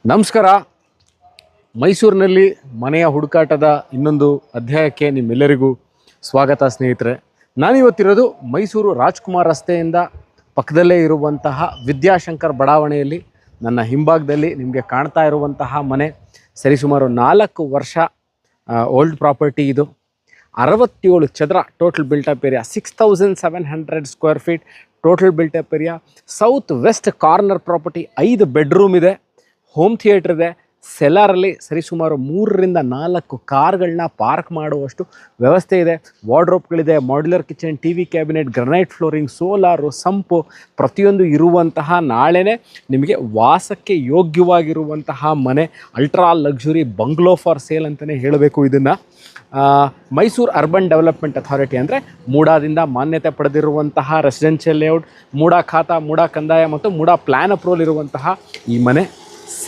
ನಮಸ್ಕಾರ. ಮೈಸೂರಿನಲ್ಲಿ ಮನೆಯ ಹುಡುಕಾಟದ ಇನ್ನೊಂದು ಅಧ್ಯಾಯಕ್ಕೆ ನಿಮ್ಮೆಲ್ಲರಿಗೂ ಸ್ವಾಗತ ಸ್ನೇಹಿತರೆ. ನಾನಿವತ್ತಿರೋದು ಮೈಸೂರು ರಾಜ್ಕುಮಾರ್ ರಸ್ತೆಯಿಂದ ಪಕ್ಕದಲ್ಲೇ ಇರುವಂತಹ ವಿದ್ಯಾಶಂಕರ್ ಬಡಾವಣೆಯಲ್ಲಿ. ನನ್ನ ಹಿಂಭಾಗದಲ್ಲಿ ನಿಮಗೆ ಕಾಣ್ತಾ ಇರುವಂತಹ ಮನೆ ಸರಿಸುಮಾರು 4 ವರ್ಷ ಓಲ್ಡ್ ಪ್ರಾಪರ್ಟಿ. ಇದು 67 ಚದರ total built up area, 6700 square feet total built up area. South west corner property, 5 bedroom ಇದೆ, ಹೋಮ್ ಥಿಯೇಟರ್ ಇದೆ, ಸೆಲಾರಲ್ಲಿ ಸರಿಸುಮಾರು 3 ರಿಂದ 4 ಕಾರ್ಗಳನ್ನ ಪಾರ್ಕ್ ಮಾಡುವಷ್ಟು ವ್ಯವಸ್ಥೆ ಇದೆ. ವಾರ್ಡ್ರೋಬ್ಗಳಿದೆ, modular kitchen, T V cabinet, granite flooring, solar, sump ಪ್ರತಿಯೊಂದು ಇರುವಂತಹ, ನಾಳೆನೇ ನಿಮಗೆ ವಾಸಕ್ಕೆ ಯೋಗ್ಯವಾಗಿರುವಂತಹ ಮನೆ. Ultra luxury bungalow for sale ಅಂತಲೇ ಹೇಳಬೇಕು ಇದನ್ನು. ಮೈಸೂರು ಅರ್ಬನ್ ಡೆವಲಪ್ಮೆಂಟ್ ಅಥಾರಿಟಿ ಅಂದರೆ ಮೂಡಾದಿಂದ ಮಾನ್ಯತೆ ಪಡೆದಿರುವಂತಹ ರೆಸಿಡೆನ್ಷಿಯಲ್ ಲೇಔಟ್, ಮೂಡಾ ಖಾತಾ, ಮೂಡಾ ಕಂದಾಯ ಮತ್ತು ಮೂಡಾ ಪ್ಲ್ಯಾನ್ ಅಪ್ರೂವಲ್ ಇರುವಂತಹ ಈ ಮನೆ